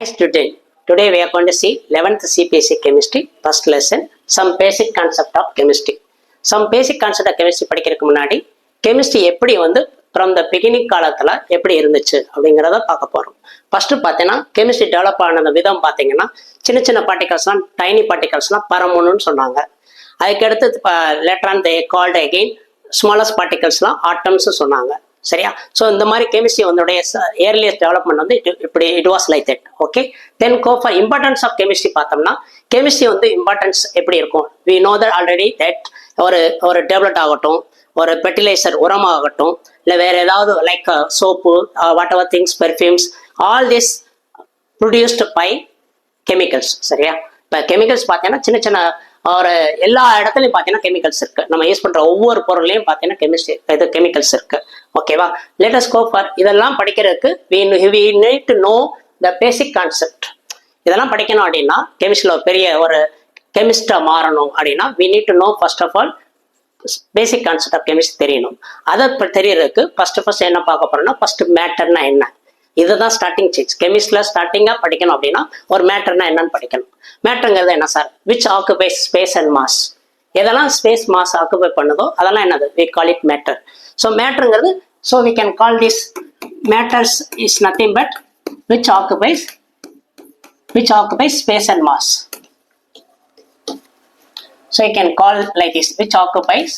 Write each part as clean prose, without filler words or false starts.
Today we are going to see 11th CPSC chemistry first lesson, some basic concept of chemistry. Some basic concept of chemistry படிக்கிறதுக்கு முன்னாடி chemistry எப்படி வந்து from the beginning காலத்துல எப்படி இருந்துச்சு அப்படிங்கிறத பார்க்க போறோம். ஃபர்ஸ்ட் பார்த்தீங்கன்னா கெமிஸ்ட்ரி டெவலப் ஆன விதம் பார்த்தீங்கன்னா சின்ன சின்ன பார்ட்டிகல்ஸ்லாம் டைனி பார்ட்டிகல்ஸ்லாம் பரமணுன்னு சொன்னாங்க. அதுக்கடுத்து later on they called again smallest பார்ட்டிகல்ஸ்லாம் ஆட்டம்ஸ் சொன்னாங்க. சரியா? ஸோ இந்த மாதிரி கெமிஸ்ட்ரி வந்துடைய ஏர்லியஸ்ட் டெவலப்மெண்ட் வந்து இப்படி it was like that. Okay, then go for importance of chemistry பார்த்தோம்னா கெமிஸ்ட்ரி வந்து இம்பார்ட்டன்ஸ் எப்படி இருக்கும்? We know that already that ஒரு டேப்லெட் ஆகட்டும், ஒரு ஃபெர்டிலைசர் உரமாகட்டும், இல்லை வேற ஏதாவது like soap, whatever things, perfumes, all this produced by chemicals. சரியா? இப்போ கெமிக்கல்ஸ் பார்த்தீங்கன்னா சின்ன சின்ன ஒரு எல்லா இடத்துலையும் பார்த்தீங்கன்னா கெமிக்கல்ஸ் இருக்கு. நம்ம யூஸ் பண்ற ஒவ்வொரு பொருளையும் பார்த்தீங்கன்னா கெமிக்கல்ஸ் இருக்கு. ஓகேவா? லெட் அஸ் கோ ஃபார் இதெல்லாம் படிக்கிறதுக்கு we need to know the basic concept. இதெல்லாம் படிக்கணும் அப்படின்னா கெமிஸ்ட்ரியில் பெரிய ஒரு கெமிஸ்டா மாறணும் அப்படின்னா we need to know first of all basic concept of chemistry தெரியணும். அதை தெரியறதுக்கு ஃபர்ஸ்ட் என்ன பார்க்க போறோம்னா ஃபர்ஸ்ட் மேட்டர்னா என்ன, இதுதான் ஸ்டார்டிங் ஸ்டேஜ். கெமிஸ்ட்ரியில ஸ்டார்டிங்கா படிக்கணும் அப்படின்னா ஒரு மேட்டர்னா என்னன்னு படிக்கணும். மேட்டருங்கிறது என்ன சார்? Which occupies space and mass. எதெல்லாம் ஸ்பேஸ் மாஸ் ஆக்குபை பண்ணுதோ அதெல்லாம் என்னது? We call it matter. So மேட்டருங்கிறது, so we can call this matters is nothing but which occupies space and mass. So you can call like this, which occupies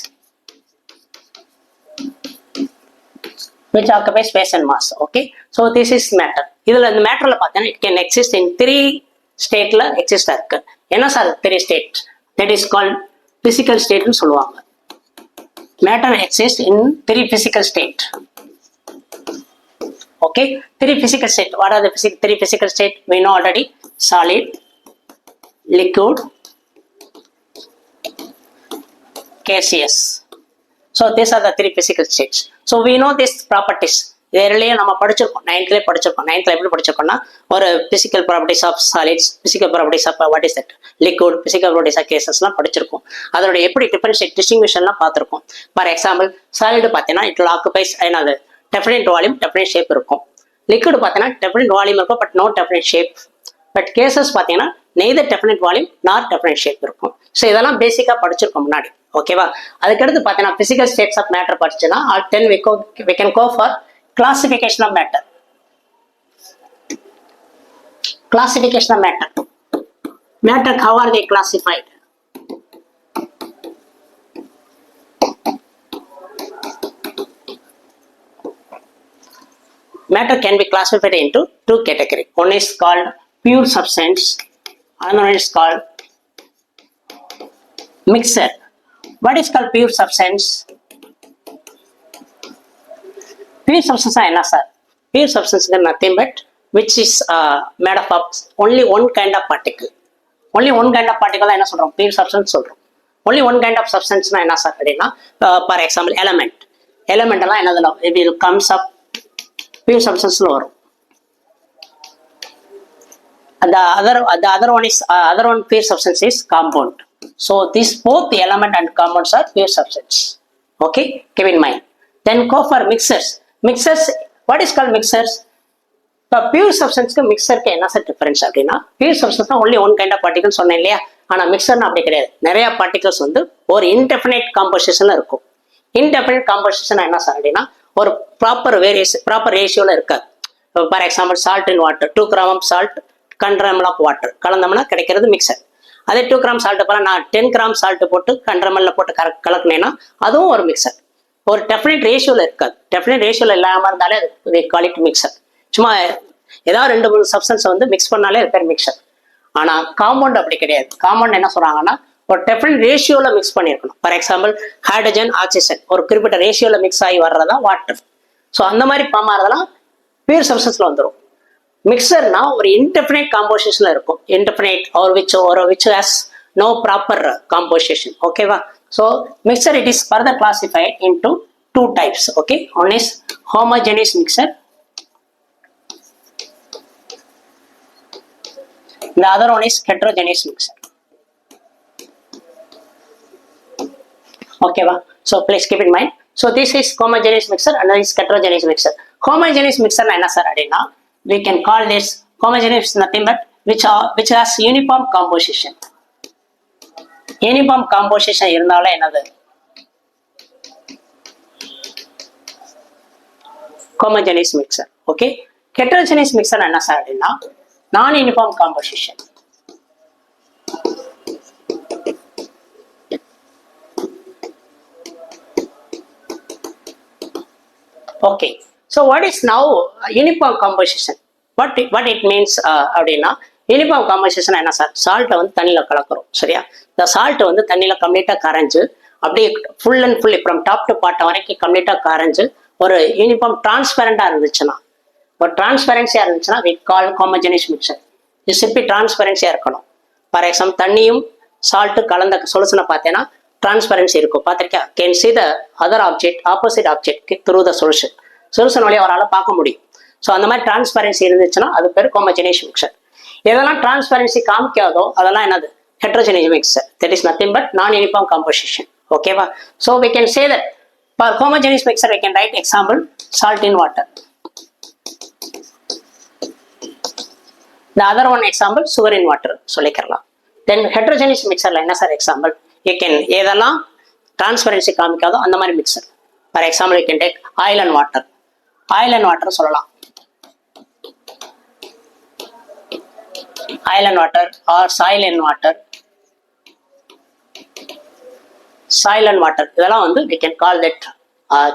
space and mass. Okay, so this is matter. இதுல இந்த மேட்டர்ல பார்த்தீங்கன்னா it can exist in 3 ஸ்டேட்ல exist இருக்கு. என்ன sir 3 state? that is called physical state னு சொல்லுவாங்க. matter exists in 3 physical state. Okay, 3 physical state. What are the 3 physical state? We know already: solid, liquid, gaseous. So these are the 3 physical states. So we know these properties. இதுலயே நம்ம படிச்சிருக்கோம், 9th படிச்சிருக்கோம். 9th எப்படி படிச்சிருக்கோம்னா ஒரு physical properties of solids, physical properties of what is that liquid, physical properties of கேசஸ்லாம் படிச்சிருக்கோம். அதோட எப்படி டிஸ்டிங்விஷன்லாம் பார்த்துருக்கோம். ஃபார் எக்ஸாம்பிள் சாலிட் பார்த்தீங்கன்னா இட் ஆக்குபைஸ் என்னது? டெஃபினட் வால்யூம், டெஃபினட் ஷேப் இருக்கும். லிக்விட் பார்த்தீங்கன்னா டெஃபினட் வால்யூம் இருக்கும் but no definite shape. But gases பார்த்தீங்கன்னா neither definite volume nor definite shape இருக்கும். ஸோ இதெல்லாம் பேசிக்காக படிச்சிருக்கோம் முன்னாடி. ஓகேவா? அதுக்கடுத்து பார்த்தீங்கன்னா பிசிக்கல் ஸ்டேட்ஸ் ஆஃப் மேட்டர் படிச்சுன்னா then we can go for classification of matter. Classification of matter. Matter, how are they classified? Matter can be classified into 2 categories. One is called pure substance, another one is called mixture. What is called pure substance? Pure substance என்ன sir? Pure substance is nothing but which is made up of only one kind of particle. Only one kind of particle என்ன சொல்றோம்? Pure substance சொல்றோம். Only one kind of substance னா என்ன sir அப்படின்னா for example element எல்லாம் என்னதுல it will comes up pure substance ல வரும். The other one pure substance is compound. So these both element and compounds are pure substance. Okay, keep in mind. Then go for mixers. Mixers, what is called mixers? இப்போ pure சப்ஸ்டன்ஸ்க்கு மிக்சருக்கு என்ன sir difference அப்படின்னா pure substance தான் only one kind of particle சொன்னேன் இல்லையா? ஆனால் மிக்சர்னு அப்படி கிடையாது. நிறைய பார்ட்டிகல்ஸ் வந்து ஒரு இன்டெஃபினைட் காம்போசிஷன்ல இருக்கும். இன்டெஃபினைட் காம்போசிஷன் என்ன சார் அப்படின்னா ஒரு ப்ராப்பர் ரேஷியோல இருக்காது. For example salt in water, 2 gram of salt 100 ml of water கலந்தோம்னா கிடைக்கிறது மிக்சர். அதே 2 கிராம் சால்ட் போல நான் 10 கிராம் சால்ட் போட்டு 100 ml போட்டு கலக்குனேன்னா அதுவும் ஒரு மிக்சர். ஒரு டெஃபினட் ரேஷியோல இருக்காது. டெஃபினட் ரேஷியோல இல்லாம இருந்தாலே அது கால் இட் மிக்சர். சும்மா ஏதாவது 2-3 சப்ஸ்டன்ஸ் வந்து மிக்ஸ் பண்ணாலே அது பேர் மிக்சர். ஆனா காம்பவுண்ட் அப்படி கிடையாது. காம்பவுண்ட் என்ன சொல்றாங்கன்னா ஒரு டெஃபினட் ரேஷியோல மிக்ஸ் பண்ணியிருக்கணும். ஃபார் எக்ஸாம்பிள் ஹைட்ரஜன், ஆக்சிஜன் ஒரு குறிப்பிட்ட ரேஷியோல மிக்ஸ் ஆகி வர்றதா வாட்டர். ஸோ அந்த மாதிரி ஃபார்ம் ஆகிறதெல்லாம் பியூர் சப்ஸ்டன்ஸ்ல வந்துடும். மிக்சர்னா ஒரு இன்டெஃபினைட் காம்போசிஷன்ல இருக்கும். Indefinite which has no proper composition. ஓகேவா? So mixture it is further classified into 2 types. Okay, one is homogeneous mixture, the other one is heterogeneous mixture. Okay, so please keep in mind. So this is homogeneous mixture and this is heterogeneous mixture. Homogeneous mixture என்ன sir அப்படின்னா we can call this Homogeneous is nothing but which has uniform composition. Uniform composition இருந்தாலே என்னது? Homogeneous mixture. Okay. Heterogeneous mixture என்ன sir அப்படின்னா நான் uniform composition. Okay. So what is now uniform composition? What it means அப்படின்னா uniform composition என்ன sir? சால்ட்டை வந்து தண்ணியில் கலக்கிறோம் சரியா? இந்த சால்ட் வந்து தண்ணியில் கம்ப்ளீட்டாக கரைஞ்சு அப்படியே full and fully from top to bottom வரைக்கும் கம்ப்ளீட்டாக கரைஞ்சு ஒரு யூனிஃபார்ம் டிரான்ஸ்பெரண்டாக இருந்துச்சுன்னா, ஒரு டிரான்ஸ்பெரன்சியாக இருந்துச்சுன்னா வி கால் ஹோமோஜெனியஸ் மிக்சர். இது சிப்பி டிரான்ஸ்பெரன்சியாக இருக்கணும். ஃபார் எக்ஸாம்பிள் தண்ணியும் சால்ட்டு கலந்த சொல்யூஷனை பார்த்தீங்கன்னா டிரான்ஸ்பெரன்சி இருக்கும். பார்த்திருக்கா? Can see the other object opposite object through the solution. Solution வழியாக அவரால் பார்க்க முடியும். ஸோ அந்த மாதிரி டிரான்ஸ்பெரன்சி இருந்துச்சுன்னா அது பேர் ஹோமோஜெனியஸ் மிக்சர். எதெல்லாம் டிரான்ஸ்பெரன்சி காமிக்காதோ அதெல்லாம் என்னது? Heterogeneous mixture. That is nothing but non-uniform composition. Okay, so we can say that for homogeneous mixture we can write example salt in water. The other one example sugar in water. சொல்லிக்கலாம். Then heterogeneous mixture ல என்ன sir example? You can எதெல்லாம் transparency காமிக்காதோ அந்த மாதிரி mixture. For example you can take oil and water. Oil and water சொல்லலாம். Oil and water or soil and water. Soil and water இதெல்லாம் வந்து we can call that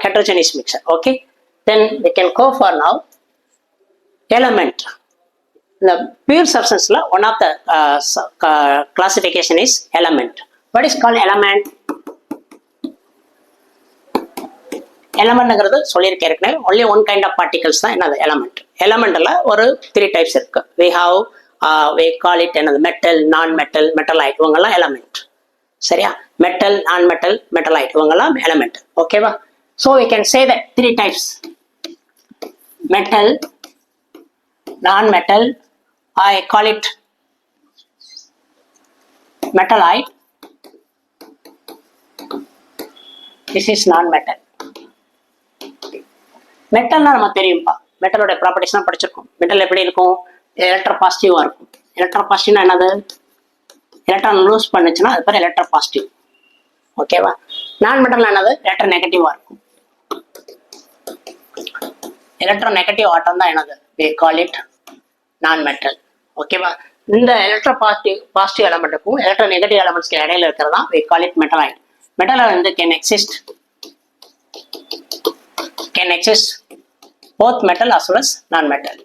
heterogeneous mixture. Okay, then we can go for now element. The pure substance la one of the classification is element. What is called element? Element ங்கிறது சொல்லியிருக்கேன் ஏற்கனவே. only one kind of particles தான் என்னது element. Elementல ஒரு 3 types இருக்கு. We call it என்னது metal, non-metal, metallite இவங்கெல்லாம் element. சரியா? மெட்டல், நான் மெட்டல், மெட்டலைட் இவங்கெல்லாம் எலமெண்ட். ஓகேவா? So we can say that 3 types: metal, non-metal, I call it metallite. This is non-metal. மெட்டல்னா நம்ம தெரியும்ப்பா. மெட்டலோட ப்ராப்பர்ட்டிஸ்லாம் படிச்சிருக்கோம். மெட்டல் எப்படி இருக்கும்? எலக்ட்ரோ பாசிட்டிவாக இருக்கும். எலக்ட்ரோ பாசிட்டிவ்னா என்னது? எலக்ட்ரான் லூஸ் பண்ணுச்சுன்னா அது பேர் எலக்ட்ரோ பாசிட்டிவ். ஓகேவா? நான் மெட்டல் என்னது? எலக்ட்ரோ நெகட்டிவா இருக்கும். எலக்ட்ரோ நெகட்டிவ் ஆட்டம் தான் என்னது? we call it நான் மெட்டல். ஓகேவா? இந்த எலக்ட்ரோ பாசிட்டிவ் எலமெண்ட்டுக்கும் எலக்ட்ரோ நெகட்டிவ் எலமெண்ட்ஸ்க்கு இடையில இருக்கிறதா we call it மெட்டலைட். மெட்டல் வந்து can exist both metal as well as non metal.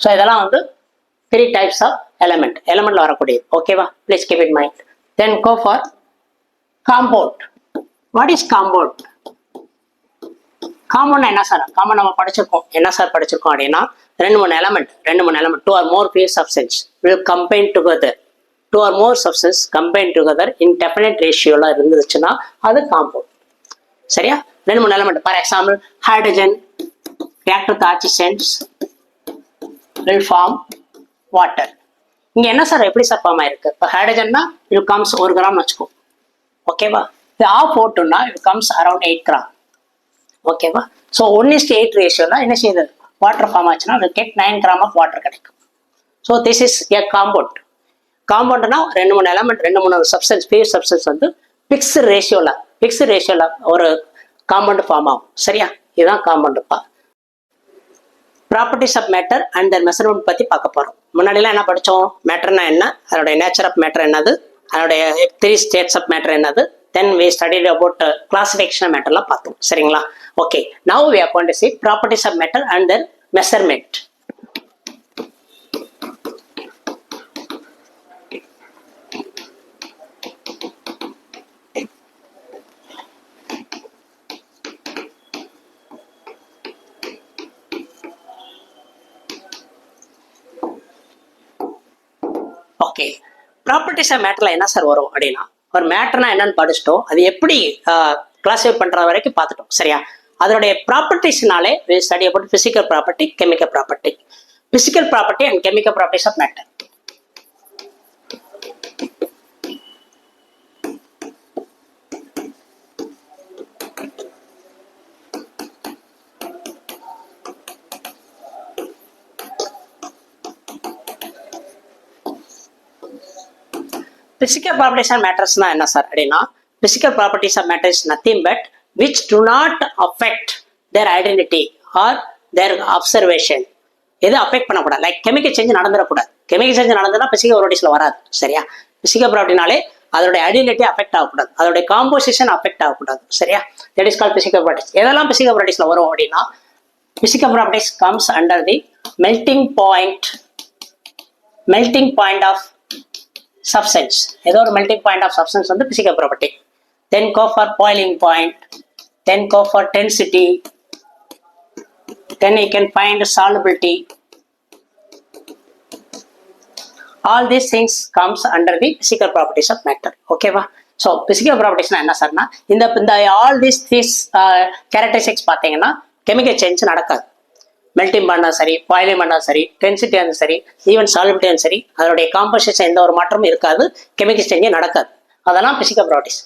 So இதெல்லாம் வந்து 3 types of element. எலமெண்ட்ல வரக்கூடியது. ஓகேவா? Please keep it mind. Then go for compound. What is compound? Compound என்ன sir? Compound நம்ம படிச்சிருக்கோம். என்ன சார் படிச்சிருக்கோம் அப்படின்னா 2-3 element 2 or more pure substance will combine together. 2 or more substance combine together in definite ratioல இருந்துச்சுன்னா அது காம்பவுண்ட். சரியா? 2-3 element. For example hydrogen react with oxygens will form water. இங்க என்ன சார் எப்படி சார் ஃபார்ம் ஆயிருக்கு? இப்போ ஹைட்ரஜன்னா it comes 1 கிராம் வச்சுக்கோ. ஓகேவா? இது ஆஃப் போட்டோம்னா it comes around 8 கிராம். ஓகேவா? ஸோ 1:8 ரேஷியோல என்ன செய்யுது? வாட்டர் ஃபார்ம் ஆச்சுன்னா we get 9 gram of water கிடைக்கும். So this is a compound. காம்பவுண்ட்னா 2-3 எலமெண்ட் 2-3 சப்ஸ்டன்ஸ் பியூர் சப்ஸ்டன்ஸ் வந்து ஃபிக்ஸ்டு ரேஷியோல ஒரு காம்பவுண்ட் ஃபார்ம் ஆகும். சரியா? இதுதான் காம்பவுண்டுப்பா. Properties of matter and their measurement பற்றி பார்க்க போகிறோம். முன்னாடிலாம் என்ன படித்தோம்? மேட்டர்னா என்ன, அதோடைய நேச்சர் ஆஃப் மேட்டர் என்னது, அதோடைய 3 ஸ்டேட்ஸ் ஆஃப் மேட்டர் என்னது, then we studied about classification of மேட்டர்லாம் பார்த்தோம். சரிங்களா? Okay, now we are going to see properties of matter and their measurement. Okay, properties of மேட்டர்ல என்ன சார் வரும் அப்படின்னா, ஒரு மேட்டர்னா என்னன்னு படிச்சிட்டோம், அது எப்படி கிளாஸிஃபை பண்ற வரைக்கும் பார்த்துட்டோம். சரியா? அதனுடைய ப்ராப்பர்ட்டிஸ்னாலே study about physical property, chemical property. Physical property and chemical properties of matter. Physical properties of மேட்டர்ஸ்னா என்ன சார் அப்படின்னா, physical properties of matter is nothing but which do not affect their identity or their observation. எது affect பண்ணக்கூடாது, like chemical change நடந்துடக்கூடாது. Chemical change நடந்ததுன்னா physical ப்ராப்பர்ட்டிஸ்ல வராது. சரியா? பிசிக்கல் ப்ராப்பர்ட்டினாலே அதோட ஐடென்டிட்டி அஃபெக்ட் ஆகக்கூடாது, அதோட காம்போசிஷன் அஃபெக்ட் ஆகக்கூடாது. சரியா? That is called physical properties. எதெல்லாம் பிசிக்கல் ப்ராப்பர்ட்டிஸ்ல வரும் அப்படின்னா, physical properties comes under the melting point of substance. ஏதோ ஒரு melting point of substance வந்து physical property. Then go for boiling point, then go for density, then you can find solubility. All these things comes under the physical properties of matter. Okay va? So physical properties na enna sarna, இந்த all these characteristics பாத்தீங்கன்னா chemical change நடக்காது. Melting பண்ணால் சரி, boiling பண்ணால் சரி, density இருந்தாலும் சரி, even solubility இருந்தாலும் சரி, அதனுடைய காம்போசிஷன் எந்த ஒரு மாற்றமும் இருக்காது, கெமிக்கல் சேஞ்சே நடக்காது. அதெல்லாம் பிசிக்கல் ப்ராப்பர்ட்டிஸ்.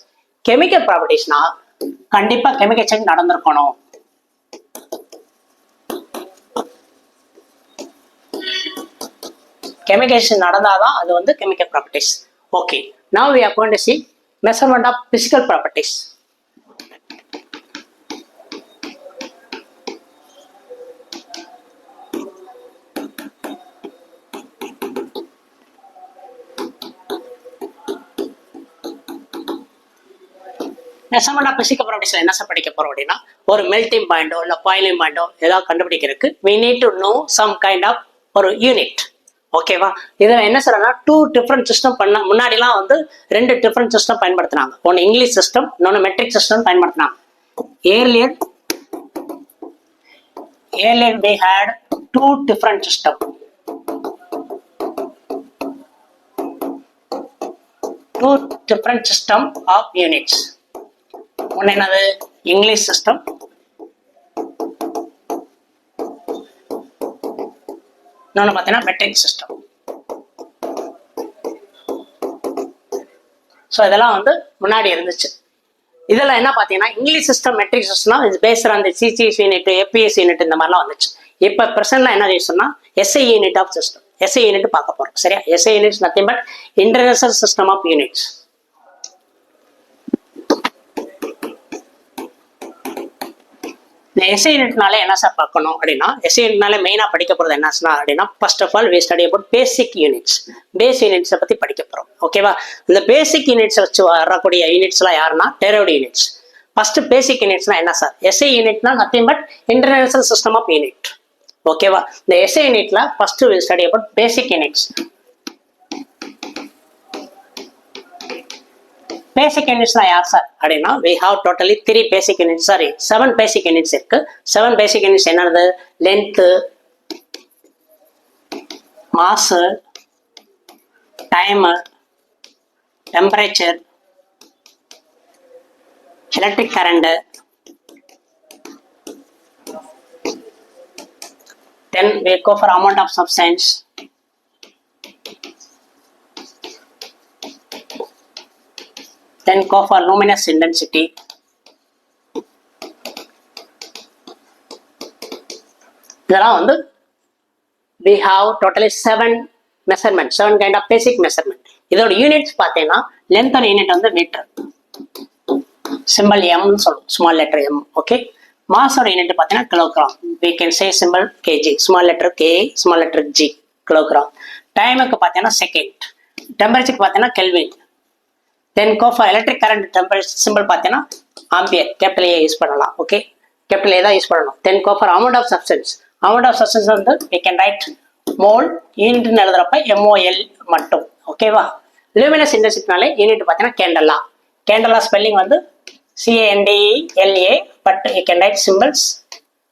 கெமிக்கல் ப்ராப்பர்ட்டிஸ்னா கண்டிப்பா கெமிக்கல் சேஞ்ச் நடந்திருக்கணும். கெமிக்கல் சேஞ்ச் நடந்தாதான் அது வந்து chemical properties. Okay, now we are going to see measurement of physical properties. Measurement of physical ப்ராப்பர்ட்டிஸ்ல என்ன சார் படிக்க போறோம் அப்படின்னா, ஒரு மெல்டிங் பாயிண்டோ இல்லை பாயிலிங் பாயிண்டோ ஏதாவது கண்டுபிடிக்கிறதுக்கு we need to know some kind of ஒரு யூனிட். ஓகேவா? இதில் என்ன சொல்றேன்னா, 2 டிஃப்ரெண்ட் சிஸ்டம் முன்னாடிலாம் வந்து 2 டிஃப்ரெண்ட் சிஸ்டம் பயன்படுத்தினாங்க. ஒன்று இங்கிலீஷ் சிஸ்டம், இன்னொன்று மெட்ரிக் சிஸ்டம் பயன்படுத்தினாங்க. Earlier we had 2 different system. 2 different system of units. ஒன்று என்னது? இங்கிலீஷ் சிஸ்டம், இன்னொன்று பார்த்தீங்கன்னா மெட்ரிக் சிஸ்டம். ஸோ இதெல்லாம் வந்து முன்னாடி இருந்துச்சு. இதெல்லாம் என்ன பார்த்தீங்கன்னா, இங்கிலீஷ் சிஸ்டம், மெட்ரிக் சிஸ்டம் இது based on CCS unit, EPS unit இந்த மாதிரிலாம் வந்துச்சு. இப்போ ப்ரெசென்ட்ல என்ன சொன்னா SI unit of system, SI unit பார்க்க போறோம். சரியா? SI units nothing but international system of units. இந்த எஸ்ஐ யூனிட்னால என்ன சார் பார்க்கணும் அப்படின்னா, எஸ்ஐ யூனிட்னால மெயினாக படிக்க போகிறது என்ன அப்படின்னா, first of all we study about basic units. Base யூனிட்ஸை பற்றி படிக்க போகிறோம். ஓகேவா? இந்த பேசிக் யூனிட்ஸ் வச்சு வரக்கூடிய யூனிட்ஸ்லாம் யாருன்னா டெரைவ்டு யூனிட்ஸ். ஃபர்ஸ்ட் பேசிக் யூனிட்ஸ்னா என்ன சார்? எஸ்ஐ யூனிட்னா nothing but international system of unit. ஓகேவா? இந்த எஸ்ஐ யூனிட்ல first we study about basic units. Basic யூனிட்ஸ்னா யார் சார் அப்படின்னா, we have totally 3 basic units, sorry 7 basic units இருக்கு. 7 பேசிக் யூனிட்ஸ் என்னது? Length, mass, time, temperature, electric current, then we go for amount of substance, then go for luminous intensity, இதெல்லாம் வந்து we have totally 7 measurement, 7 kind of basic measurement. இதோட units பார்த்தீங்கன்னா, length unit வந்து metre, symbol எம்னு சொல்லுவோம், small letter M. Okay. மாஸோட unit பார்த்தீங்கன்னா kilogram, we can say symbol kg, small letter K, small letter G, kilogram. டைமுக்கு பார்த்தீங்கன்னா second. டெம்பரேச்சருக்கு பார்த்தீங்கன்னா kelvin. Then go for electric current temperature symbol பார்த்தீங்கன்னா ஆம்பியர், கேபிட்டல் ஏ யூஸ் பண்ணலாம். Okay, capital A தான் use பண்ணணும். Then go for amount of substance. Amount of substance வந்து we can write mole, யூனிட்னு எழுதுறப்ப MOL மட்டும். ஓகேவா? Luminous இன்டென்சிட்டினாலே unit பார்த்தீங்கன்னா கேண்டலா. கேண்டலா spelling வந்து CANDLA, but you can write symbols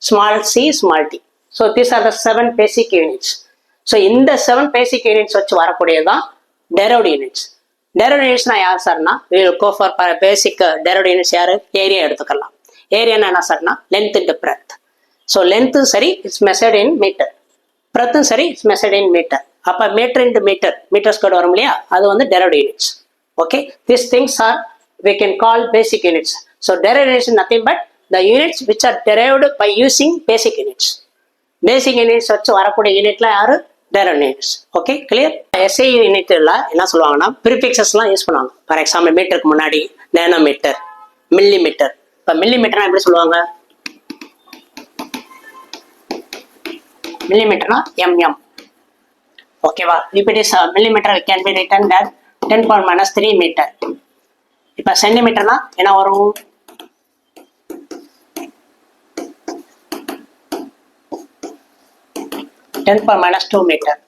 small c, small t. So these are the 7 basic units. So இந்த 7 basic units வச்சு வரக்கூடியதான் derived units. derived units நான் யார் சார்னா, we will go for basic derived units. யாரு? Area எடுத்துக்கலாம். ஏரியானா என்ன சார்னா, length into breadth. So length சரி, it's measured in meter. breadth சரி, it's measured in meter. அப்ப meter into meter, meter squared வரும் இல்லையா, அது வந்து derived units. Okay, these things are we can call basic units. So derived units is nothing but the units which are derived by using basic units. Basic units வச்சு வரக்கூடிய யூனிட்ல யாரு? their units. Okay, clear? SI யூனிட்ல என்ன சொல்லுவாங்கன்னா ப்ரிஃபிக்ஸஸ்லாம் use பண்ணுவாங்க. For example மீட்டருக்கு முன்னாடி நேனோமீட்டர், மில்லிமீட்டர். இப்போ மில்லிமீட்டர்னா எப்படி சொல்லுவாங்க? மில்லிமீட்டர்னா mm. ஓகேவா? if it is a millimeter it can be written that 10 power minus 3 meter. இப்போ சென்டிமீட்டர்னா என்ன வரும்? 10 power minus 2 மீட்டர்.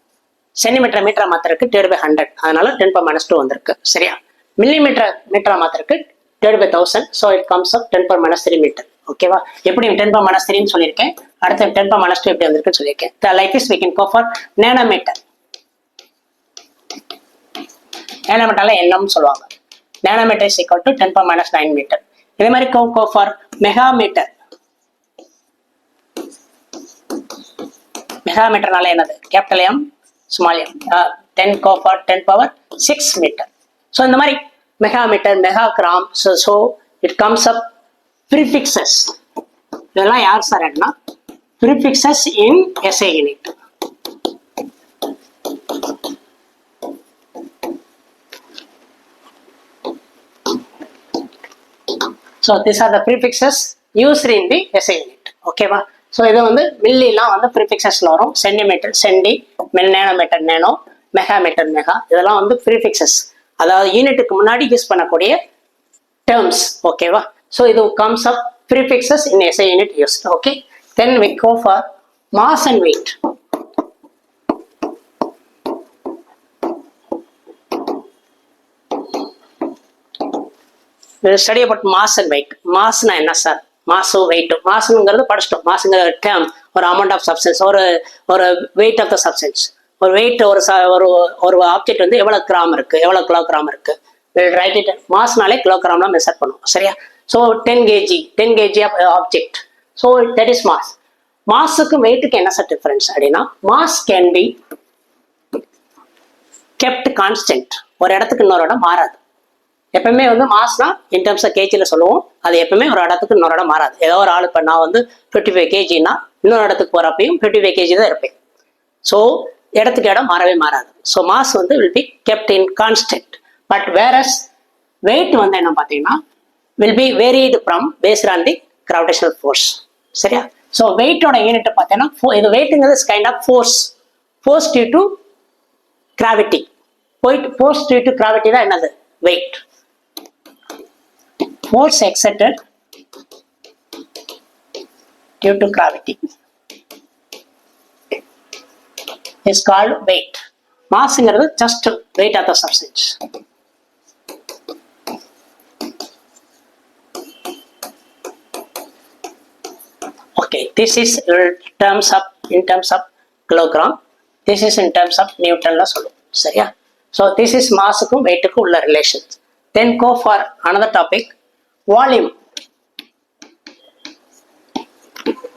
சென்டிமீட்டர் மீட்டரா மாத்திருக்கு டிவைட் பை 100, அதனால 10 power minus 2 வந்திருக்கு. சரியா? மில்லிமீட்டர் மீட்டரா மாத்திருக்கு divide by 1000, so it comes up 10 power minus 3 metre. ஓகேவா? எப்படி 10 power minus 3 ன்னு சொல்லியிருக்கேன், அடுத்து 10 power minus 2 எப்படி வந்திருக்குன்னு சொல்லியிருக்கேன். Like this we can go for nanometre. நேனோமீட்டர்ல என்னன்னு சொல்லுவாங்க. Nanometre is equal to 10 power minus 9 metre. இதே மாதிரி go for மெகாமீட்டர். மெகாமீட்டர்னால என்னது? Capital M small M. 10 go for 10 power 6 metre. So இந்த மாதிரி megametre, megagram. So it comes up prefixes. இதெல்லாம் யார் சார் அப்படின்னா prefixes in SI unit. So this are the prefixes used in the SI unit. ஓகேவா? So இது வந்து மில்லிலாம் வந்து ப்ரிஃபிக்ஸஸ்ல வரும். சென்டிமீட்டர் சென்டி, நேனோமீட்டர் நேனோ, மெகாமீட்டர் மெகா, இதெல்லாம் வந்து ப்ரிஃபிக்ஸஸ், அதாவது யூனிட்டுக்கு முன்னாடி யூஸ் பண்ணக்கூடிய டேர்ம்ஸ். ஓகேவா? ஸோ இது comes up prefixes in SI unit used. Okay, then we go for mass and weight. Study about mass and weight. மாஸ்னா என்ன சார்? மாஸும் வெயிட்டும். மாசுங்கிறது படிச்சிட்டோம். மாசுங்கிற டேர்ம் ஒரு அமௌண்ட் ஆஃப் சப்ஸ்டன்ஸ், ஒரு வெயிட் ஆஃப் த சப்ஸ்டன்ஸ். ஒரு வெயிட், ஒரு ஆப்ஜெக்ட் வந்து எவ்வளோ கிராம் இருக்கு, எவ்வளோ கிலோகிராம் இருக்கு, ரைட் இட். மாஸ்னாலே கிலோகிராம்லாம் மெஷர் பண்ணுவோம். சரியா? So 10 kg of object. So that is mass. மாஸுக்கும் வெயிட்டுக்கு என்ன சார் டிஃபரன்ஸ் அப்படின்னா, mass can be kept constant. ஒரு இடத்துக்கு இன்னொரு இடம் மாறாது. எப்பவுமே வந்து மாஸ்னா இன் டர்ம்ஸ் ஆஃப் கேஜியில் சொல்லுவோம். அது எப்பவுமே ஒரு இடத்துக்கு இன்னொரு இடம் மாறாது. ஏதோ ஒரு ஆள் இப்போ நான் வந்து 55 kgனா இன்னொரு இடத்துக்கு போகிறப்பையும் 55 kg தான் இருப்பேன். ஸோ இடத்துக்கு இடம் மாறவே மாறாது. ஸோ மாஸ் வந்து will be kept in constant. But varies weight வந்து என்ன பார்த்தீங்கன்னா will be varied from based on the gravitational force. சரியா? ஸோ வெயிட்டோட யூனிட் பார்த்தீங்கன்னா இது வெயிட்டுங்கிறது kind of force due to gravity. Force due to gravity தான் என்னது? Weight. Force exerted due to gravity is called weight. Mass is just weight of the substance. Okay, this is in terms of kilogram. This is in terms of Newton la sollu. Seriya? So this is mass ku weight ku ulla relations. Then go for another topic. Volume.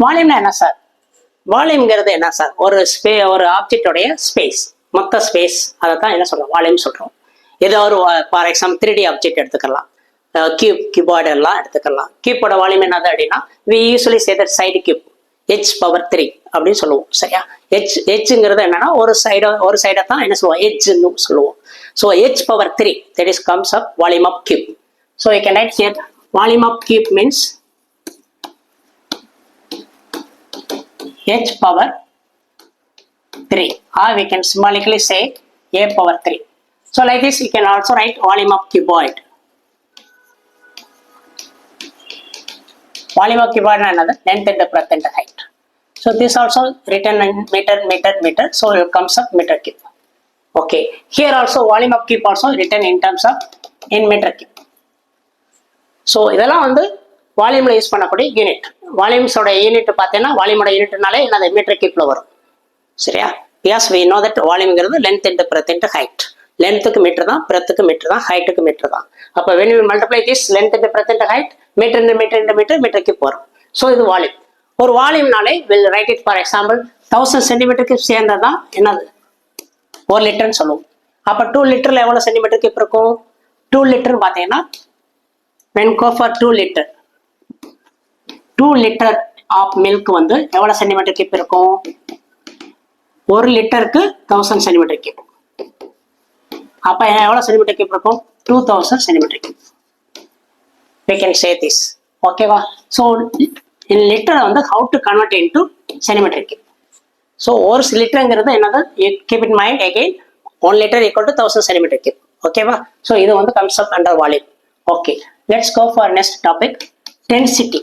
வால்யூம்னா என்ன sir? வால்யூம்ங்கிறது என்ன sir? ஒரு ஆப்ஜெக்டோடைய space, மொத்த space, அதை தான் என்ன சொல்றோம்? Volume சொல்றோம். ஏதோ ஒரு ஃபார் எக்ஸாம்பிள் 3D ஆப்ஜெக்ட் எடுத்துக்கலாம், கீபோர்டு எல்லாம் எடுத்துக்கலாம். கீபோர்ட வால்யூம் என்னது அப்படின்னா we usually say that side cube h⁻3 அப்படின்னு சொல்லுவோம். சரியா? ஹெச்ங்கிறது என்னன்னா ஒரு சைடை தான் என்ன சொல்லுவோம்? ஹெச்ன்னு சொல்லுவோம். So h⁻3 that is comes up volume of cube. So you can write here volume of cube means h⁻3, or we can symbolically say a⁻3. So like this you can also write volume of cuboid. Volume of cuboid is another length and breadth and height. So this also written in meter, so it comes up meter cube. Okay, here also volume of cube also written in terms of in meter cube. So இதெல்லாம் வந்து வால்யூமில் use பண்ணக்கூடிய unit. வால்யூம்ஸோட unit பார்த்தீங்கன்னா வால்யூமோட யூனிட்னாலே என்னது? Metre கியூப்ல வரும். சரியா? பிகாஸ் வி நோ தட் வால்யூம்ங்கிறது length into breadth into height. லென்த்துக்கு மீட்டர் தான், பிரெத்துக்கு மீட்டர் தான், ஹைட்டுக்கு மீட்டர் தான். அப்போ when we multiply this length into breadth into height, metre metre cube வரும். ஸோ இது வால்யூம். ஒரு வால்யூம்னாலே will write it for example 1000 centimetre cube சேர்ந்தது தான் என்னது? 1 லிட்டர்னு சொல்லுவோம். அப்போ 2 லிட்டரில் எவ்வளோ சென்டிமீட்டர் கியூப் இருக்கும்? 2 லிட்டர்னு பார்த்தீங்கன்னா when go for 2 liter of milk வந்து எவ்வளவு சென்டிமீட்டர் கியூப் இருக்கும்? ஒரு லிட்டருக்கு 1000 சென்டிமீட்டர் கியூப். அப்ப எவ்வளவு சென்டிமீட்டர் கியூப் இருக்கும்? 2000 centimetre cube. We can say this. ஓகேவா? ஸோ in liter வந்து how to convert into centimeter cube. So ஒரு லிட்டருங்கிறது என்னது? keep in mind again 1 liter equal to 1000 centimeter cube. ஓகேவா? ஸோ இது வந்து comes up under volume. Okay, let's go for next topic, density.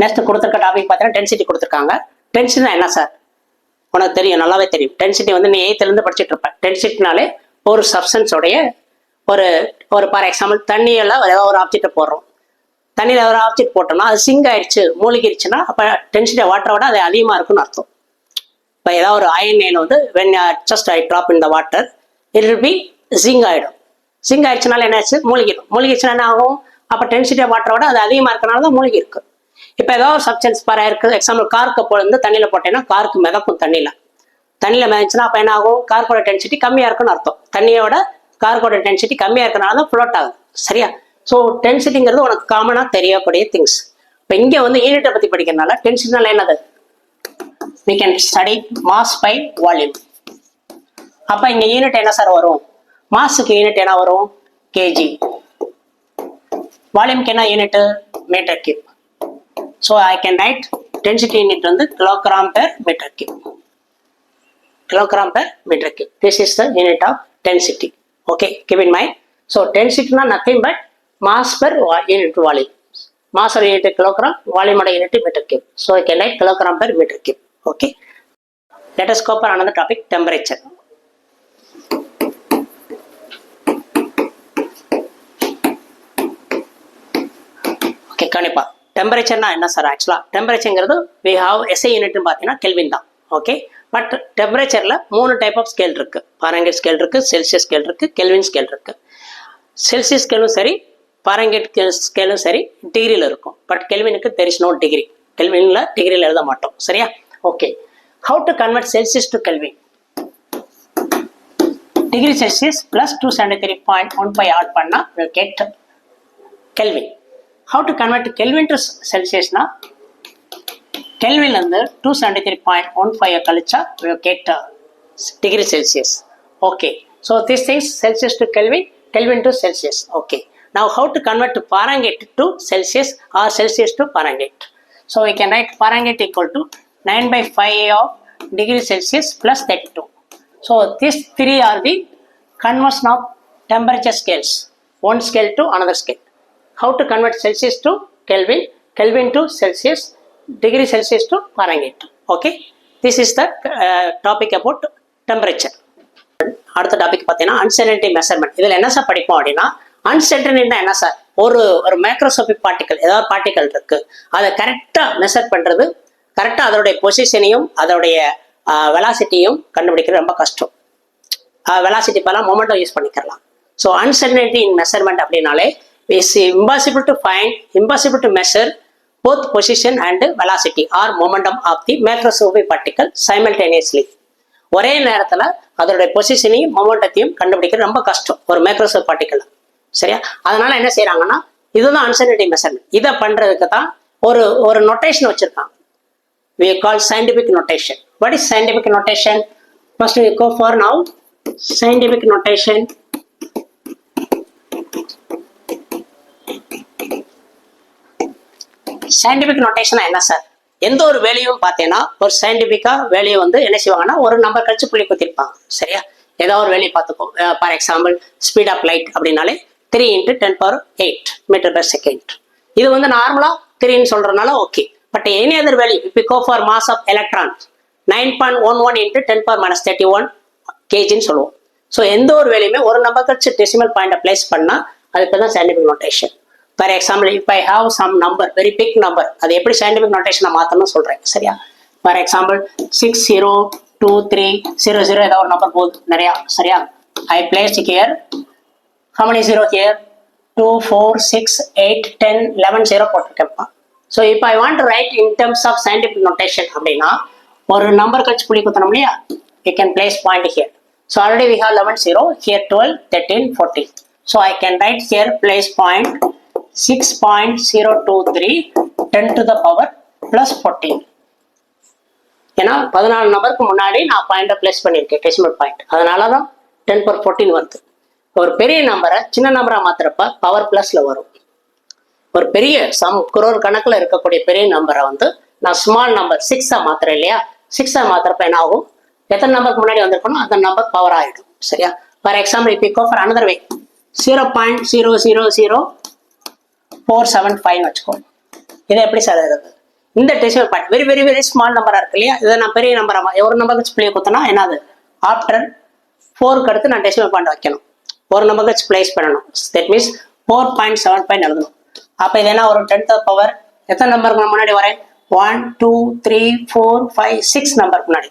Next கொடுத்துருக்க topic பார்த்தீங்கன்னா density கொடுத்துருக்காங்க. டென்சிட்டினா என்ன sir? உனக்கு தெரியும், நல்லாவே தெரியும். டென்சிட்டி வந்து நீ 8th இருந்து படிச்சுட்டு இருப்ப. டென்சிட்டினாலே ஒரு சப்ஸ்டன்ஸோடைய ஒரு ஒரு ஃபார் எக்ஸாம்பிள் தண்ணியில் ஏதாவது ஒரு ஆப்ஜெக்டை போடுறோம். தண்ணியில் ஒரு ஆப்ஜெக்ட் போட்டோம்னா அது சிங்க் ஆயிடுச்சு, மூழ்கிடுச்சுன்னா அப்போ டென்சிட்டி வாட்டரை விட அது அதிகமாக இருக்குன்னு அர்த்தம். இப்போ ஏதாவது ஒரு அயன் வந்து when just I drop in the water it will be sink ஆகிடும். சிங்க் ஆயிடுச்சுனால என்ன ஆச்சு? மூழ்கிடும். மூழ்கிடுச்சுன்னா என்ன ஆகும்? அப்போ டென்சிட்டி வாட்டரை விட அது அதிகமாக இருக்கனால தான் மூழ்கி இருக்கு. இப்போ ஏதாவது ஒரு சப்ஸ்டன்ஸ் பாரு இருக்கு, எக்ஸாம்பிள் கார்க்கு வந்து தண்ணியில் போட்டேன்னா கார்க்கு மிதக்கும். தண்ணியில் மிதச்சுன்னா அப்போ என்ன ஆகும்? கார்க்கோட டென்சிட்டி கம்மியாக இருக்குன்னு அர்த்தம். தண்ணியோட கார்க்கோட டென்சிட்டி கம்மியாக இருக்கனால தான் ஃப்ளோட் ஆகுது. சரியா? ஸோ டென்சிட்டிங்கிறது உனக்கு காமனாக தெரியக்கூடிய திங்ஸ். இப்போ இங்கே வந்து யூனிட்டை பற்றி படிக்கிறதுனால டென்சிட்டினால என்னது? we can study mass by volume. அப்போ இங்கே யூனிட் என்ன சார் வரும்? மாஸுக்கு யூனிட் என்ன வரும்? கேஜி. வால்யூம்க்கு என்ன unit? Metre cube. So I can write density unit வந்து kilogram per meter cube. Kilogram per meter cube. This is the unit of density. Okay, keep in mind. So density is nothing but mass per unit volume. Mass or unit kilogram, volume or unit meter cube. So I can write kilogram per meter cube. Okay. Let us go for another topic, temperature. Okay, கண்டிப்பா. டெம்பரேச்சர்னா என்ன sir? ஆக்சுவலாக டெம்பரேச்சருங்கிறது we have SI யூனிட்னு பார்த்தீங்கன்னா kelvin தான். Okay, but டெம்பரேச்சரில் 3 type of scale இருக்குது. Fahrenheit scale இருக்குது, Celsius scale இருக்குது, kelvin scale இருக்குது. செல்சியஸ் ஸ்கேலும் சரி, ஃபாரன்ஹீட் ஸ்கேலும் சரி டிகிரியில் இருக்கும். பட் கெல்வினுக்கு தெர் இஸ் நோ டிகிரி. கெல்வினில் டிகிரியில் எழுத மாட்டோம். சரியா? Okay, how to convert Celsius to kelvin? Degree Celsius plus 273.15 add பண்ணால் will get kelvin. How to convert Kelvin to Celsius na? Kelvin வந்து 273.15 கழிச்சா we get degree Celsius. Okay, so this is Celsius to Kelvin, Kelvin to Celsius. Okay, now how to convert to Fahrenheit to Celsius or Celsius to Fahrenheit? So we can write Fahrenheit equal to 9/5 of degree Celsius plus 32. So these three are the conversion of temperature scales, one scale to another scale. How to convert Celsius to Kelvin, Kelvin to Celsius, degree Celsius to Fahrenheit. Okay, this is the topic about temperature. அடுத்த topic பார்த்தீங்கன்னா uncertainty measurement. இதில் என்ன sir படிப்போம் அப்படின்னா, அன்சர்டனிட்டினா என்ன sir? ஒரு microscopic particle, ஏதாவது particle இருக்கு, அதை கரெக்டாக மெஷர் பண்ணுறது, கரெக்டாக அதோடைய பொசிஷனையும் அதோடைய வெலாசிட்டியும் கண்டுபிடிக்கிறது ரொம்ப கஷ்டம். வெலாசிட்டி பலாம் மொமெண்டம் யூஸ் பண்ணிக்கலாம். ஸோ அன்சர்டனிட்டி இன் மெஷர்மெண்ட் அப்படின்னாலே is impossible to find, impossible to measure both position and velocity or momentum of the macroscopic particle simultaneously. ஒரே நேரத்தில் அதோடைய பொசிஷனையும் மொமெண்டத்தையும் கண்டுபிடிக்கிறது ரொம்ப கஷ்டம் ஒரு மைக்ரோஸ்கோபிக் பார்ட்டிகல். சரியா? அதனால என்ன செய்யறாங்கன்னா, இதுதான் அன்சர்டனிட்டி மெஷர்மெண்ட். இதை பண்றதுக்கு தான் ஒரு நொட்டேஷன் வச்சிருக்காங்க. we call scientific notation. What is scientific notation? First we go for now scientific notation. Scientific நோட்டேஷனா என்ன சார்? எந்த ஒரு வேலையும் பார்த்தீங்கன்னா ஒரு சயின்டிபிக்கா வேலையை வந்து என்ன செய்வாங்கன்னா ஒரு நம்பர் கழிச்சு புள்ளி குத்திருப்பாங்க. சரியா? ஏதாவது ஒரு வேலையை பார்த்துப்போம். For example speed of light அப்படின்னாலே 3 × 10⁸ மீட்டர் பெர் செகண்ட். இது வந்து நார்மலா 3ன்னு சொல்றதுனால okay. But any other value, இப்போ go for mass of electron 9.11 × 10⁻31 kgன்னு சொல்லுவோம். ஸோ எந்த ஒரு வேலையுமே ஒரு நம்பர் கழிச்சு டெசிமல் பாயிண்டை பிளேஸ் பண்ணா அதுக்கு தான் சயின்டிபிக் நோட்டேஷன். ஃபார் எக்ஸாம்பிள் இப்போ I have some number, very big number, அது எப்படி சயின்டிபிக் நோட்டேஷனை மாற்றணும்னு சொல்கிறேன். சரியா? ஃபார் எக்ஸாம்பிள் 602300 ஏதாவது ஒரு நம்பர் போகுது நிறையா. சரியா? ஐ place here how many 0 here? 2 4 6 8 10 11 0 போட்டிருக்கேன்ப்பா. ஸோ இப்போ I want to write in terms of scientific notation அப்படின்னா ஒரு நம்பர் கழிச்சு புள்ளி குத்தணும் இல்லையா? You can place point here. So already we have 11 0, here 12 13 14. So I can write here place point 6.023 10⁻ +14. ஏன்னா 14 நம்பருக்கு முன்னாடி நான் பாயிண்டை பிளேஸ் பண்ணியிருக்கேன் டெசிமல் பாயிண்ட், அதனால தான் 10^14 வருது. ஒரு பெரிய நம்பரை சின்ன நம்பரா மாத்துறப்ப பவர் பிளஸ்ல வரும். ஒரு பெரிய குரோர் கணக்குல இருக்கக்கூடிய பெரிய நம்பரை வந்து நான் ஸ்மால் நம்பர் 6 மாத்துறேன் இல்லையா, 6 மாத்துறப்ப என்ன ஆகும், எத்தனை நம்பருக்கு முன்னாடி வந்திருக்கணும் அந்த நம்பர் பவர் ஆயிடும். சரியா? ஃபார் எக்ஸாம்பிள் இப்போ கோ ஃபார் அனதர் வே 0.00475 வச்சுக்கோ. இதை எப்படி சார் இருக்கு, இந்த decimal point very very very small நம்பரா இருக்கு இல்லையா, இதை நான் பெரிய நம்பரா ஒரு நம்பருக்கு பிளே கொடுத்தனா என்னது, ஆஃப்டர் 4க்கு அடுத்து நான் டெசிமல் பாயிண்ட் வைக்கணும், ஒரு நம்பருக்கு பிளேஸ் பண்ணணும். தட் மீன்ஸ் 4.75 எழுதணும். அப்ப இது என்ன ஒரு 10th பவர் எத்தனை நம்பருக்கு முன்னாடி வரேன், 1 2 3 4 5 6 நம்பருக்கு முன்னாடி.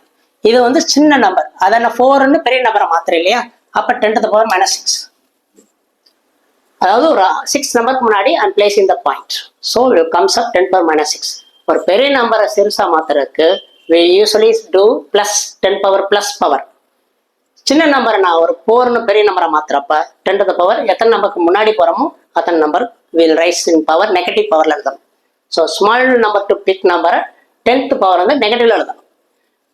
இது வந்து சின்ன நம்பர், அதை நான் 4ன்னு பெரிய நம்பரை மாத்திரம் இல்லையா, அப்ப 10th பவர் -6. அதாவது ஒரு 6 நம்பருக்கு முன்னாடி I'm placing the point. So it comes up 10 power -6. ஒரு பெரிய நம்பரை சிறுசா மாத்துறதுக்கு we usually do plus 10 power plus power. சின்ன நம்பரை நான் ஒரு 4ன்னு பெரிய நம்பரை மாத்துறப்ப 10th பவர் எத்தனை நம்பருக்கு முன்னாடி போறோமோ அத்தனை number will rise in power, negative பவர்ல எழுதணும். So small number to big நம்பரை 10th பவர் வந்து நெகட்டிவ்ல எழுதணும்.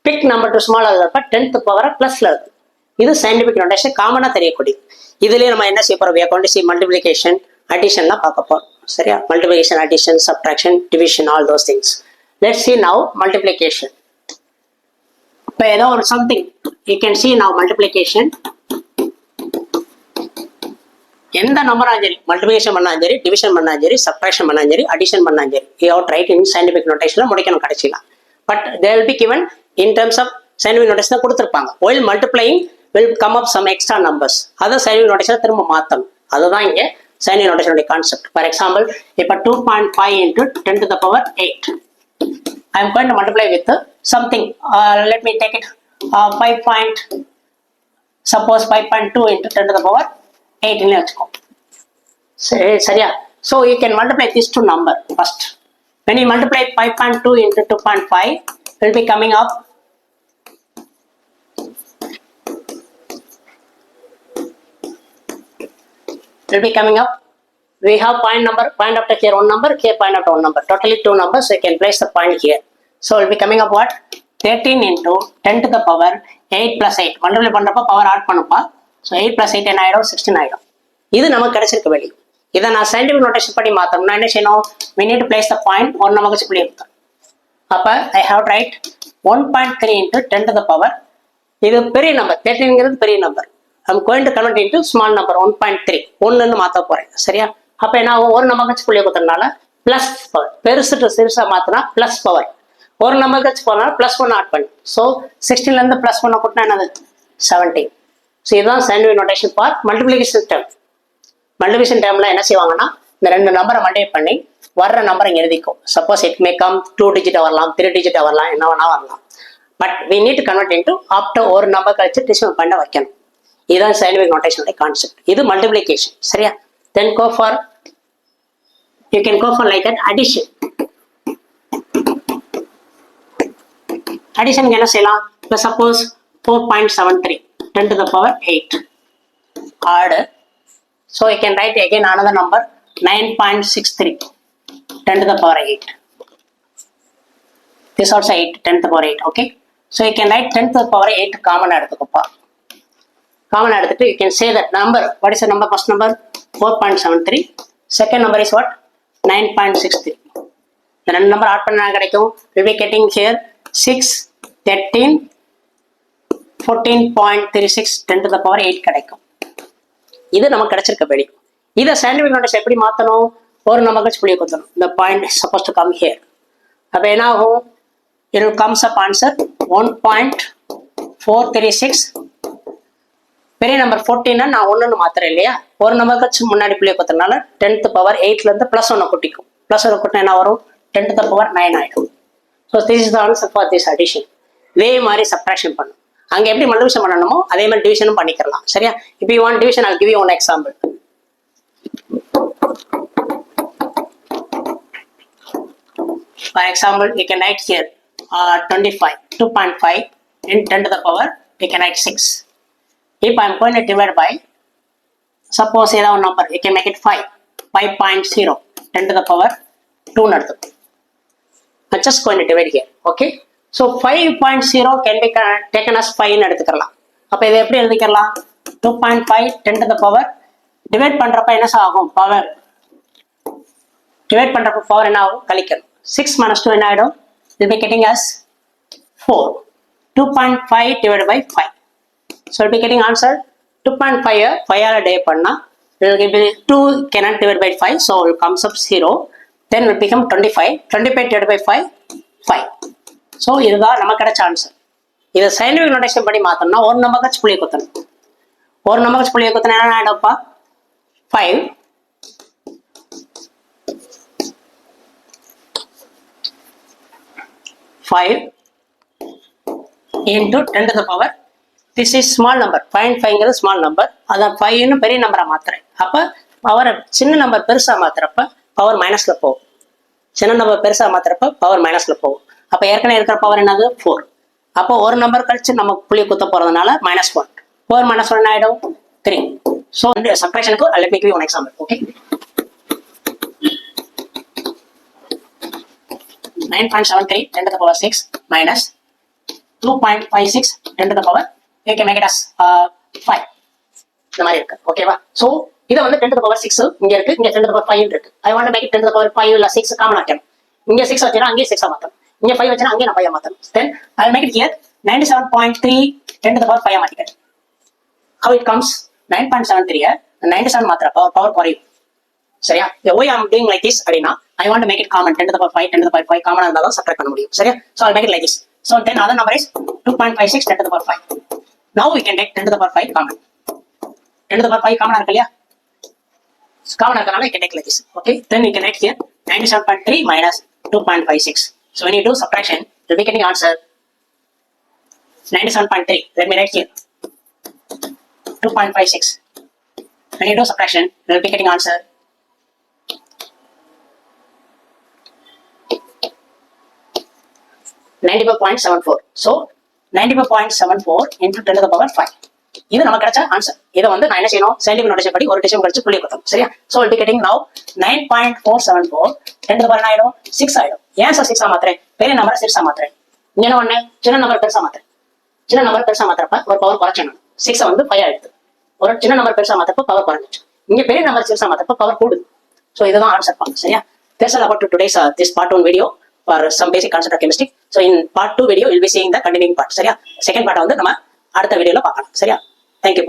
பிக் நம்பர் டு ஸ்மால் எழுதுறப்ப 10th பவரை பிளஸ்ல எழுதணும். இது சயின்டிபிக் நோட்டேஷன், காமனா தெரியக்கூடியது. இதுலயே நம்ம என்ன செய்ய போறோம், we are going to see multiplication, additionலாம் பார்க்க போறோம். சரியா? multiplication, addition, subtraction, division, all those things. Let's see now multiplication. இப்போ ஏதோ ஒரு something you can see now multiplication. எந்த நம்பராக சரி மல்டிபிகேஷன் பண்ணாலும் சரி, டிவிஷன் பண்ணாலும் சரி, சப்ட்ராக்ஷன் பண்ணாலும் சரி, அடிஷன் பண்ணாலும் சரி, you have to write in scientific நோட்டேஷன்ல முடிக்கணும் கடைசியில். But they will be given in terms of scientific notation தான் கொடுத்துருப்பாங்க. While multiplying will come up some extra numbers, அதை சயின்டிபிக் நோட்டேஷன் திரும்ப மாற்றணும். அதுதான் இங்கே சயின்டிபிக் நோட்டேஷனுடைய கான்செப்ட். ஃபார் எக்ஸாம்பிள் இப்போ 2.5 into 10 to the power 8. I am going to multiply with something. Let me take it 5.2 into 10 to the power 8 வச்சுக்கோ. சரியா? So you can multiply these two number first. When you multiply 5.2 into 2.5, will be coming up we have point after here one number, here point after one number, totally 2 numbers, so you can place the point here. So it will be coming up what, 13 into 10 to the power 8 plus 8. multiply பண்றப்ப power add பண்ணுப்பா. So 8 plus 8 என்ன ஆயிடும், 16 ஆயிடும். இது நமக்கு கிடைச்சிருக்க வெளி. இதை நான் சயின்டிபிக் நோட்டேஷன் படி மாற்றணும்னா என்ன செய்யணும், we need to place the point, one நமக்கு சிம்பிளி எடுத்தோம். அப்போ I have to write 1.3 into 10 to the power, இது பெரிய நம்பர், 13ங்கிறது பெரிய number. I'm going to convert into small number 1.3, ஒன்றுன்னு மாற்ற போறேன். சரியா? அப்போ என்ன ஆகும், ஒரு நம்பர் கட்சி புள்ளியை கொடுத்ததுனால பிளஸ் பவர், பெருசுட்டு சிறுசா மாத்தினா பிளஸ் பவர், ஒரு நம்பர் கட்சி போனாலும் +1 ஆட் பண்ணு. ஸோ 16லேருந்து +1 கூட்டினா என்னது 17. ஸோ இதுதான் scientific notation for multiplication term. Multiplication டேர்ம்ல என்ன செய்வாங்கன்னா, இந்த 2 நம்பரை மல்டிப்ளை பண்ணி வர்ற நம்பரை இங்கே எழுதிக்கும். Suppose it may come 2 digit வரலாம், 3 digit வரலாம், என்ன வேணா வரலாம். பட் we need to convert into after ஒரு நம்பர் கழிச்சு டெசிமல் பண்ண வைக்கணும். இதுதான் சயின்டிபிக் நோட்டேஷனுடைய கான்செப்ட். இது மல்டிப்ளிகேஷன். சரியா? Then go for, you can go for like that addition. அடிஷனுக்கு என்ன செய்யலாம், இப்போ suppose 4.73 10 to the power 8 add, so you can write again another number 9.63 10 to the power 8. This also 8 10 to the power 8. Okay, so you can write 10 to the power 8 common எடுத்துக்கோப்பா. Common எடுத்துட்டு you can say that number, what is the number, first number 4.73, second number is what 9.63. இந்த 2 number add பண்ணா கிடைக்கும், we will be getting here 6 13 14.36 10 to the power 8 கிடைக்கும். இது நமக்கு கிடைச்சிருக்க வெளி. இதை scientific notation எப்படி மாற்றணும், ஒரு நம்பர் கட்சி புள்ளியை கொடுத்தணும். இந்த point suppose to come here. அப்போ என்ன ஆகும், it will comes up answer 1.436. பெரிய நம்பர் 14 நான் ஒன்றுன்னு மாத்திரம் இல்லையா, ஒரு நம்பர் கட்சி முன்னாடி புள்ளியை கொடுத்தனால 10th பவர் 8லேருந்து +1 கூட்டிக்கும். +1 கூட்டினா என்ன வரும், 10 to the power 9 ஆயிடும். So this is the answer for this addition. இதே மாதிரி சப்ட்ராக்ஷன் பண்ணும். அங்கே எப்படி மல்டிபிகேஷன் பண்ணணுமோ அதே மாதிரி டிவிஷனும் பண்ணிக்கலாம். சரியா? இப்போ you want division, I'll give you one example. For example, you can write here 25 2.5 in 10 to the power, you can write 6. If I am going to divide by, suppose ஏதாவது ஒரு number, you can make it 5.0 10 to the power 2 நடத்துக்கும். I'm just going to divide here. Okay, so 5.0 can be taken as 5 எடுத்துக்கலாம். அப்போ இதை எப்படி எழுதிக்கலாம்? 2.5 10 to the power divide பண்றப்ப என்ன ஆகும்? பவர் டிவைட் பண்றப்ப பவர் என்ன ஆகும்? கழிக்கணும். 6 minus 2 என்ன ஆயிடும்? It will be getting us 4. 2.5 divided by 5. So it will be getting answer 2.5 5 ஆல டே பண்ணா it will give me 2 cannot divide by 5, so it comes up 0. Then it will become 25. 25 divided by 5 5. So இதுதான் நமக்கு கிடைச்ச answer. இதை scientific notation படி மாத்தோம்னா ஒரு number கழிச்சு புள்ளியை குத்தணும். ஒரு நம்பர் கழிச்சு புள்ளியை குத்தினா என்ன ஆயிடும்ப்பா? 5 into 10 to the power. This is small number. 0.5 small number. அதான் 5 பெரிய நம்பரை மாத்துறேன். அப்ப பவர் சின்ன நம்பர் பெருசா மாத்துறப்ப பவர் மைனஸ்ல போகும். சின்ன நம்பர் பெருசா மாத்துறப்ப பவர் மைனஸ்ல போகும். அப்ப ஏற்கனவே இருக்கிற பவர் என்னது? 4. அப்போ ஒரு நம்பர் கழிச்சு நம்ம புள்ளி குத்த போறதுனால -1. 4 - 1 ஆயிடும் 3. ஸோ சப்ட்ராக்ஷனுக்கு let me give you one example. Okay. 9.73 10 to the power 6 minus 2.56 10 to the power, you can make it as 5. இந்த மாதிரி இருக்கு. ஓகேவா? ஸோ இதை வந்து 10 to the power 6 இங்க இருக்கு, இங்க 10 to the power 5 இருக்கு. I want to make it 10 to the power 5 இல்ல 6 காமன் ஆக்கணும். இங்க 6 வச்சா அங்கேயே 6 மாத்தணும். இங்க 5 வச்சா அங்கேயே நான் 5 மாத்தணும். Then I will make it here 97.3 10 to the power 5 மாத்திக்கிறேன். How it comes? 9.73 97 மாத்திரப்ப பவர் குறையும். சரியா? why I am doing like this அப்படின்னா I want to make it common. 10 to the power 5 10 to the power 5 காமனா இருந்தா தான் subtract பண்ண முடியும். சரியா? So I will make it like this. So then other number is 2.56 10 to the power 5. Now we can take 10 to the power 5 common. 10 to the power 5 common இருக்கு இல்லையா? Common இருக்கனால you can take like this. Okay? Then we can write here 97.3 minus 2.56. So when you do subtraction, you will be getting answer 97.3. Let me write here 2.56. When you do subtraction, you will be getting answer 95.74. So 95.74 into 10 to the power 5. இது நமக்கு கிடைச்ச answer. இதை வந்து நான் என்ன செய்யணும்? Scientific notation படி ஒரு டெசிமல் கழிச்சு புள்ளி கொடுத்தோம். சரியா? So we'll be getting now 9.474 10 to the power 9 6 ஆயிடும். ஏன் சார் 6 மாத்துறேன்? பெரிய நம்பரை 6 மாத்துறேன். இங்க என்ன பண்ணேன்? சின்ன நம்பர் பெருசா மாத்துறேன். சின்ன நம்பர் பெருசா மாத்துறப்ப ஒரு பவர் குறைச்சணும். 6 வந்து 5 ஆயிடுது. ஒரு சின்ன நம்பர் பெருசா மாத்தப்ப பவர் குறைஞ்சிச்சு. இங்க பெரிய நம்பர் பெருசா மாத்தப்ப பவர் கூடுது. So இதுதான் ஆன்சர் பண்ணு. சரியா? That's all about today's this part 1 video for some basic concept of chemistry. So in part 2 video you'll be seeing the continuing part. சரியா? செகண்ட் பார்ட் வந்து நம்ம அடுத்த வீடியோல பார்க்கலாம். சரியா? Thank you.